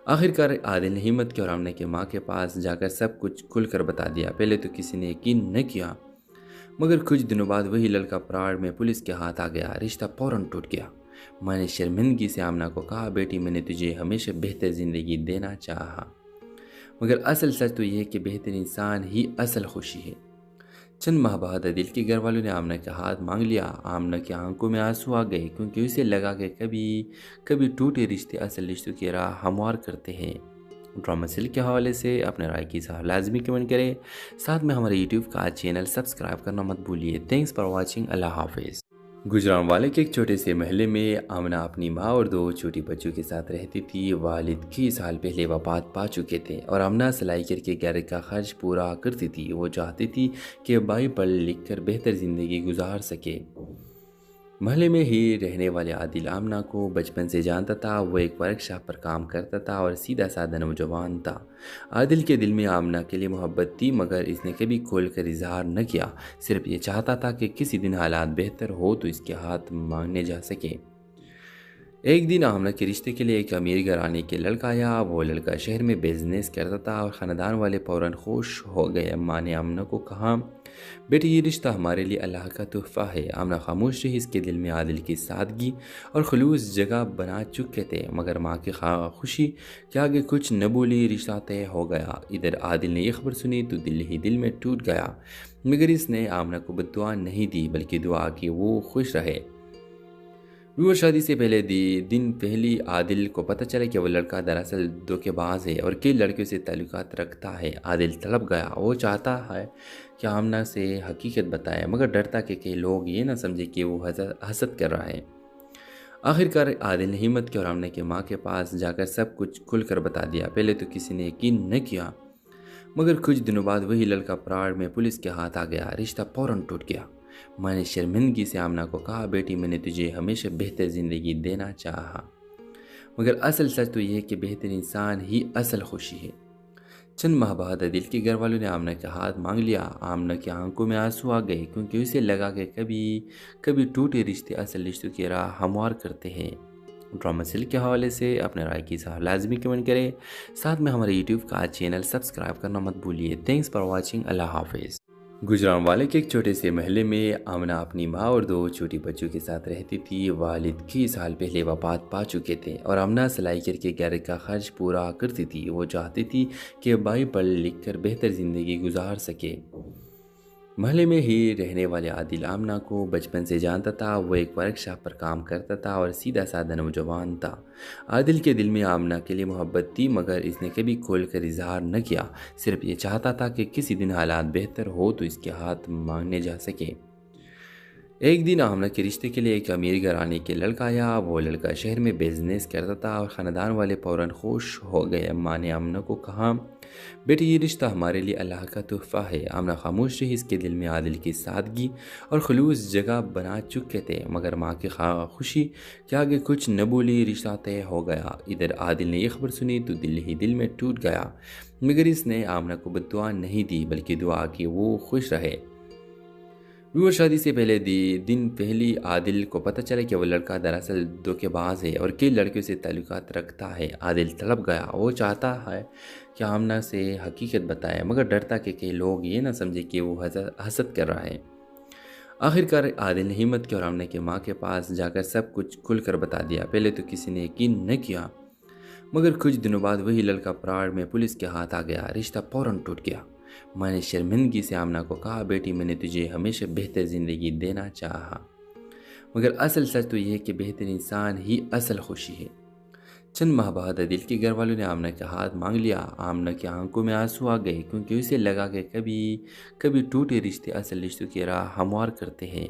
आखिरकार आदिल ने हिम्मत की और आमना की माँ के पास जाकर सब कुछ खुलकर बता दिया। पहले तो किसी ने यकीन न किया, मगर कुछ दिनों बाद वही लड़का पराड़ में पुलिस के हाथ आ गया। रिश्ता फौरन टूट गया। माँ ने शर्मिंदगी से आमना को कहा, बेटी मैंने तुझे हमेशा बेहतर ज़िंदगी देना चाहा, मगर असल सच तो यह है कि बेहतर इंसान ही असल खुशी है। चंद माह बाद आदिल के घर वालों ने आमना का हाथ मांग लिया। आमना की आंखों में आंसू आ गए, क्योंकि उसे लगा कि कभी टूटे रिश्ते असल रिश्तों की राह हमवार करते हैं। ड्रामा सीरियल के हवाले से अपने राय की इज़हार लाजमी कमेंट करें। साथ में हमारे यूट्यूब का चैनल सब्सक्राइब करना मत भूलिए। Thanks for watching. अल्लाह हाफिज़। गुजरांवाले के एक छोटे से महल्ले में आमना अपनी माँ और 2 छोटी बच्चों के साथ रहती थी। वालिद कई साल पहले वफात पा चुके थे और आमना सिलाई करके घर का खर्च पूरा करती थी। वो चाहती थी कि भाई पढ़ लिख कर बेहतर ज़िंदगी गुजार सके। महल्ले में ही रहने वाले आदिल आमना को बचपन से जानता था। वो एक वर्कशॉप पर काम करता था और सीधा साधा नौजवान था। आदिल के दिल में आमना के लिए मोहब्बत थी, मगर इसने कभी खोल कर इजहार न किया। सिर्फ ये चाहता था कि किसी दिन हालात बेहतर हो तो इसके हाथ मांगने जा सके। एक दिन आमना के रिश्ते के लिए एक अमीर घराने के लड़का आया। वो लड़का शहर में बिजनेस करता था और ख़ानदान वाले फ़ौरन खुश हो गए। माँ ने आमना को कहा, बेटी ये रिश्ता हमारे लिए अल्लाह का तोहफ़ा है। आमना खामोश रही, इसके दिल में आदिल की सादगी और खलूस जगह बना चुके थे, मगर माँ की खुशी के आगे कुछ न बोली, रिश्ता तय हो गया। इधर आदिल ने यह खबर सुनी तो दिल ही दिल में टूट गया, मगर इसने आमना को बद्दुआ नहीं दी बल्कि दुआ की वो खुश रहे। व्यूअर, शादी से पहले दिन पहली आदिल को पता चला कि वह लड़का दरअसल धोखेबाज है और कई लड़कियों से ताल्लुकात रखता है। आदिल तड़प गया, वो चाहता है कि आमना से हकीकत बताए, मगर डरता कि कई लोग ये ना समझे कि वो हसद कर रहा है। आखिरकार आदिल ने हिम्मत की और आमना की माँ के पास जाकर सब कुछ खुलकर बता दिया। पहले तो किसी ने यकीन न किया, मगर कुछ दिनों बाद वही लड़का पराड़ में पुलिस के हाथ आ गया। रिश्ता फौरन टूट गया। माँ ने शर्मिंदगी से आमना को कहा, बेटी मैंने तुझे हमेशा बेहतर ज़िंदगी देना चाहा, मगर असल सच तो यह है कि बेहतर इंसान ही असल खुशी है। चंद माह बाद आदिल के घर वालों ने आमना का हाथ मांग लिया। आमना की आंखों में आंसू आ गए, क्योंकि उसे लगा कि कभी टूटे रिश्ते असल रिश्तों की राह हमवार करते हैं। ड्रामा सीरियल के हवाले से अपने राय की इज़हार लाजमी कमेंट करें। साथ में हमारे यूट्यूब का चैनल सब्सक्राइब करना मत भूलिए। Thanks for watching. अल्लाह हाफिज़। गुजरांवाले के एक छोटे से महल्ले में आमना अपनी माँ और 2 छोटी बच्चों के साथ रहती थी। वालिद कई साल पहले वफात पा चुके थे और आमना सिलाई करके घर का खर्च पूरा करती थी। वो चाहती थी कि भाई पढ़ लिख कर बेहतर ज़िंदगी गुजार सके। महल्ले में ही रहने वाले आदिल आमना को बचपन से जानता था। वो एक वर्कशॉप पर काम करता था और सीधा साधा नौजवान था। आदिल के दिल में आमना के लिए मोहब्बत थी, मगर इसने कभी खोलकर इजहार न किया। सिर्फ ये चाहता था कि किसी दिन हालात बेहतर हो तो इसके हाथ मांगने जा सके। एक दिन आमना के रिश्ते के लिए एक अमीर घराने के लड़का आया। वो लड़का शहर में बिजनेस करता था और ख़ानदान वाले फ़ौरन खुश हो गए। अम्मा ने आमना को कहा, बेटी ये रिश्ता हमारे लिए अल्लाह का तोहफ़ा है। आमना खामोश रही। इसके दिल में आदिल की सादगी और खलूस जगह बना चुके थे, मगर माँ की खुशी के आगे कुछ न बोली। रिश्ता तय हो गया। इधर आदिल ने यह खबर सुनी तो दिल ही दिल में टूट गया, मगर इसने आमना को बद्दुआ नहीं दी बल्कि दुआ की वो खुश रहे। व्यूअर, शादी से पहले दिन पहली आदिल को पता चला कि वो लड़का दरअसल धोखेबाज है और कई लड़कियों से ताल्लुकात रखता है। आदिल तड़प गया। वो चाहता है कि आमना से हकीकत बताए, मगर डरता कि कई लोग ये ना समझे कि वो हसद कर रहा है। आखिरकार आदिल ने हिम्मत की और आमना की माँ के पास जाकर सब कुछ खुलकर बता दिया। पहले तो किसी ने यकीन न किया, मगर कुछ दिनों बाद वही लड़का पराड़ में पुलिस के हाथ आ गया। रिश्ता फौरन टूट गया। माँ ने शर्मिंदगी से आमना को कहा, बेटी मैंने तुझे हमेशा बेहतर ज़िंदगी देना चाहा, मगर असल सच तो यह है कि बेहतर इंसान ही असल खुशी है। चंद माह बाद आदिल के घर वालों ने आमना का हाथ मांग लिया। आमना की आंखों में आंसू आ गए, क्योंकि उसे लगा कि कभी टूटे रिश्ते असल रिश्तों की राह हमवार करते हैं।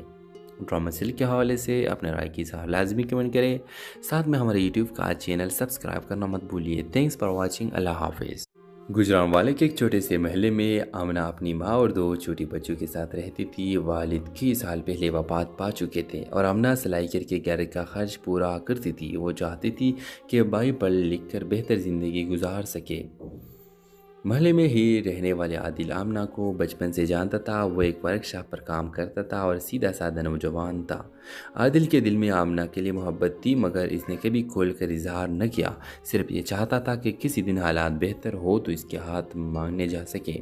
ड्रामा सीरियल के हवाले से अपने राय की इज़हार लाजमी कमेंट करें। साथ में हमारे यूट्यूब का चैनल सब्सक्राइब करना मत भूलिए। Thanks for watching. अल्लाह हाफिज़। गुजरांवाले के एक छोटे से महल्ले में आमना अपनी माँ और 2 छोटी बच्चों के साथ रहती थी। वालिद कई साल पहले वफात पा चुके थे और आमना सिलाई करके घर का खर्च पूरा करती थी। वो चाहती थी कि भाई पढ़ लिख कर बेहतर ज़िंदगी गुजार सके। महल्ले में ही रहने वाले आदिल आमना को बचपन से जानता था। वो एक वर्कशॉप पर काम करता था और सीधा साधा नौजवान था। आदिल के दिल में आमना के लिए मोहब्बत थी, मगर इसने कभी खोलकर इजहार न किया। सिर्फ ये चाहता था कि किसी दिन हालात बेहतर हो तो इसके हाथ मांगने जा सके।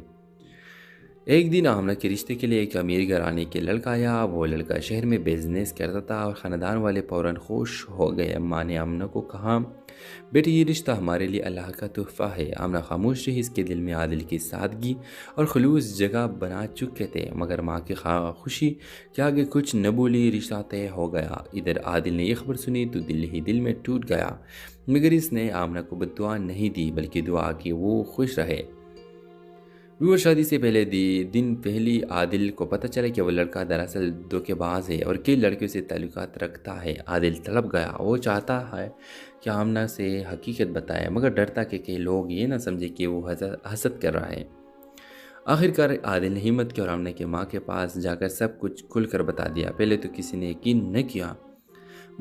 एक दिन आमना के रिश्ते के लिए एक अमीर घराने के लड़का आया। वो लड़का शहर में बिजनेस करता था और ख़ानदान वाले फ़ौरन खुश हो गए। अम्मा ने आमना को कहा, बेटी ये रिश्ता हमारे लिए अल्लाह का तोहफ़ा है। आमना खामोश रही। इसके दिल में आदिल की सादगी और खलूस जगह बना चुके थे, मगर माँ की खुशी के आगे कुछ न बोली। रिश्ता तय हो गया। इधर आदिल ने यह खबर सुनी तो दिल ही दिल में टूट गया, मगर इसने आमना को बद्दुआ नहीं दी बल्कि दुआ की वो खुश रहे। व्यूअर, शादी से पहले दिन पहली आदिल को पता चला कि वो लड़का दरअसल धोखेबाज है और कई लड़कियों से ताल्लुकात रखता है। आदिल तड़प गया। वो चाहता है कि आमना से हकीकत बताए, मगर डरता कि कई लोग ये ना समझे कि वो हसद कर रहा है। आखिरकार आदिल ने हिम्मत की और आमना की माँ के पास जाकर सब कुछ खुलकर बता दिया। पहले तो किसी ने यकीन न किया,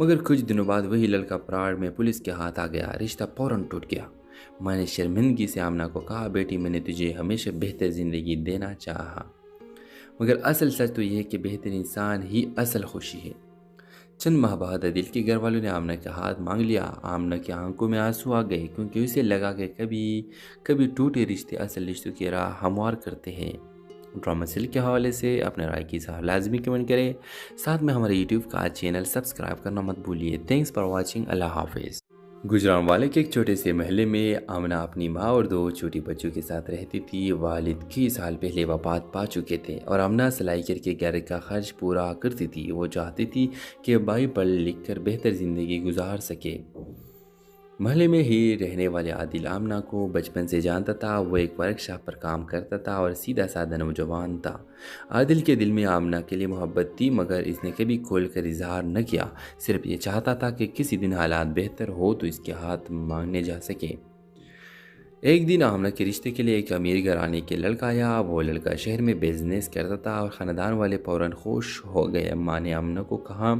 मगर कुछ दिनों बाद वही लड़का पराड़ में पुलिस के हाथ आ गया। रिश्ता फौरन टूट गया। माँ ने शर्मिंदगी से आमना को कहा, बेटी मैंने तुझे हमेशा बेहतर ज़िंदगी देना चाहा, मगर असल सच तो यह है कि बेहतर इंसान ही असल खुशी है। चंद माह बाद आदिल के घर वालों ने आमना का हाथ मांग लिया। आमना की आंखों में आंसू आ गए, क्योंकि उसे लगा कि कभी टूटे रिश्ते असल रिश्तों की राह हमवार करते हैं। ड्रामा सीरियल के हवाले से अपने राय की इज़हार लाजमी कमेंट करें। साथ में हमारे यूट्यूब का चैनल सब्सक्राइब करना मत भूलिए। Thanks for watching. अल्लाह हाफिज़। गुजरांवाले के एक छोटे से महल्ले में आमना अपनी माँ और 2 छोटी बच्चों के साथ रहती थी। वालिद कई साल पहले वफात पा चुके थे और आमना सिलाई करके घर का खर्च पूरा करती थी। वो चाहती थी कि भाई पढ़ लिख कर बेहतर ज़िंदगी गुजार सके। महल्ले में ही रहने वाले आदिल आमना को बचपन से जानता था। वो एक वर्कशॉप पर काम करता था और सीधा साधा नौजवान था। आदिल के दिल में आमना के लिए मोहब्बत थी, मगर इसने कभी खोलकर इजहार न किया। सिर्फ ये चाहता था कि किसी दिन हालात बेहतर हो तो इसके हाथ मांगने जा सके। एक दिन आमना के रिश्ते के लिए एक अमीर घराने के लड़का आया। वो लड़का शहर में बिजनेस करता था और ख़ानदान वाले फ़ौरन खुश हो गए। अम्मा ने आमना को कहा,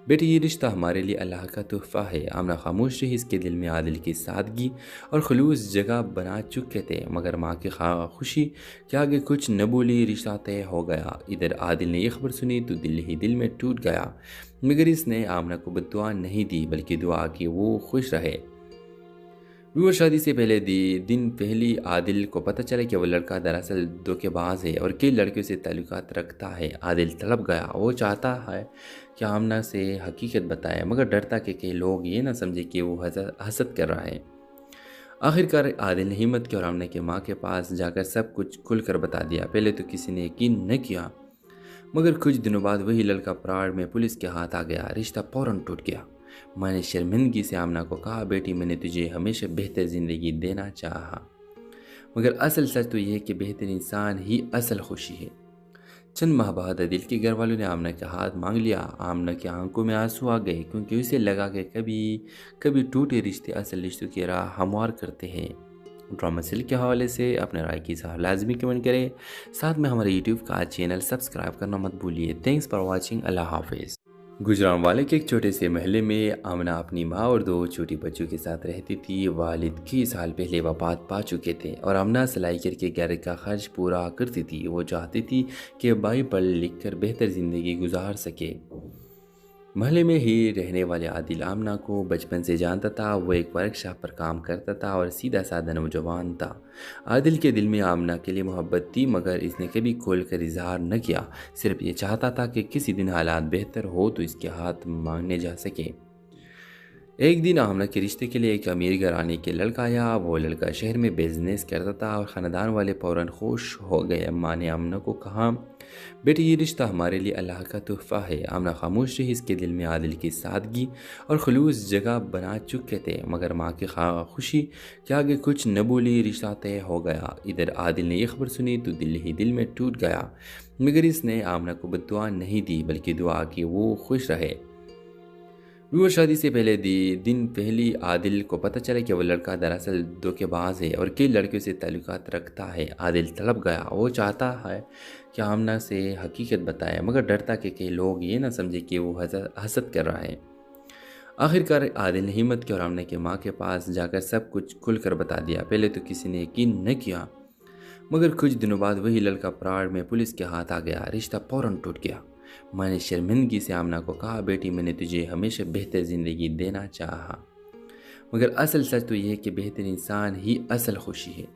बेटी ये रिश्ता हमारे लिए अल्लाह का तोहफ़ा है। आमना खामोश रही। इसके दिल में आदिल की सादगी और खलूस जगह बना चुके थे, मगर माँ की खुशी के आगे कुछ न बोली। रिश्ता तय हो गया। इधर आदिल ने यह खबर सुनी तो दिल ही दिल में टूट गया, मगर इसने आमना को बद्दुआ नहीं दी बल्कि दुआ की वो खुश रहे। वो शादी से पहले दिन पहली आदिल को पता चला कि वो लड़का दरअसल धोखेबाज है और कई लड़कियों से ताल्लुकात रखता है। आदिल तड़प गया। वो चाहता है कि आमना से हकीकत बताए, मगर डरता कि कई लोग ये ना समझे कि वो हसद कर रहा है। आखिरकार आदिल ने हिम्मत की और आमना की माँ के पास जाकर सब कुछ खुलकर बता दिया। पहले तो किसी ने यकीन न किया, मगर कुछ दिनों बाद वही लड़का पराड़ में पुलिस के हाथ आ गया। रिश्ता फौरन टूट गया। मैंने शर्मिंदगी से आमना को कहा, बेटी मैंने तुझे हमेशा बेहतर ज़िंदगी देना चाहा, मगर असल सच तो यह है कि बेहतर इंसान ही असल खुशी है। चंद माह बाद आदिल के घर वालों ने आमना का हाथ मांग लिया। आमना की आंखों में आंसू आ गए, क्योंकि उसे लगा कि कभी टूटे रिश्ते असल रिश्तों की राह हमवार करते हैं। ड्रामा सीरियल के हवाले से अपने राय की इज़हार लाजमी कमेंट करें। साथ में हमारे यूट्यूब का चैनल सब्सक्राइब करना मत भूलिए। Thanks for watching. अल्लाह हाफिज़। गुजरांवाले के एक छोटे से महल्ले में आमना अपनी माँ और दो छोटी बच्चों के साथ रहती थी। वालिद कई साल पहले वफात पा चुके थे और आमना सिलाई करके घर का खर्च पूरा करती थी। वो चाहती थी कि भाई पढ़ लिख कर बेहतर ज़िंदगी गुजार सके। महल्ले में ही रहने वाले आदिल आमना को बचपन से जानता था। वो एक वर्कशॉप पर काम करता था और सीधा साधा नौजवान था। आदिल के दिल में आमना के लिए मोहब्बत थी, मगर इसने कभी खोलकर इजहार न किया। सिर्फ ये चाहता था कि किसी दिन हालात बेहतर हो तो इसके हाथ मांगने जा सके। एक दिन आमना के रिश्ते के लिए एक अमीर घराने के लड़का आया। वो लड़का शहर में बिजनेस करता था और ख़ानदान वाले फ़ौरन खुश हो गए। अम्मा ने आमना को कहा, बेटी ये रिश्ता हमारे लिए अल्लाह का तोहफ़ा है। आमना खामोश रही। इसके दिल में आदिल की सादगी और खलूस जगह बना चुके थे, मगर माँ की खुशी के आगे कुछ न बोली। रिश्ता तय हो गया। इधर आदिल ने यह खबर सुनी तो दिल ही दिल में टूट गया, मगर इसने आमना को बद्दुआ नहीं दी बल्कि दुआ की वो खुश रहे। वो शादी से पहले दिन पहली आदिल को पता चला कि वो लड़का दरअसल धोखेबाज है और कई लड़कियों से ताल्लुकात रखता है। आदिल तड़प गया। वो चाहता है कि आमना से हकीकत बताए, मगर डरता कि कई लोग ये ना समझे कि वो हसद कर रहा है। आखिरकार आदिल ने हिम्मत की और आमना की माँ के पास जाकर सब कुछ खुलकर बता दिया। पहले तो किसी ने यकीन न किया, मगर कुछ दिनों बाद वही लड़का पराड़ में पुलिस के हाथ आ गया। रिश्ता फौरन टूट गया। मैंने शर्मिंदगी से आमना को कहा, बेटी मैंने तुझे हमेशा बेहतर ज़िंदगी देना चाहा, मगर असल सच तो यह है कि बेहतर इंसान ही असल खुशी है।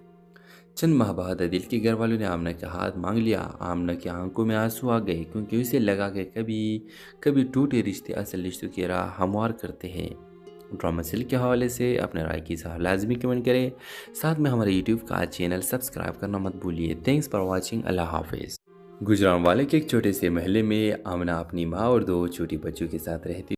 चंद माह बाद आदिल के घर वालों ने आमना का हाथ मांग लिया। आमना की आंखों में आंसू आ गए, क्योंकि उसे लगा कि कभी टूटे रिश्ते असल रिश्तों की राह हमवार करते हैं। ड्रामा सीरियल के हवाले से अपने राय की इज़हार लाजमी कमेंट करें। साथ में हमारे यूट्यूब का चैनल सब्सक्राइब करना मत भूलिए। Thanks for watching. अल्लाह हाफिज़। गुजरांवाले के एक छोटे से महल्ले में आमना अपनी माँ और दो छोटी बच्चों के साथ रहती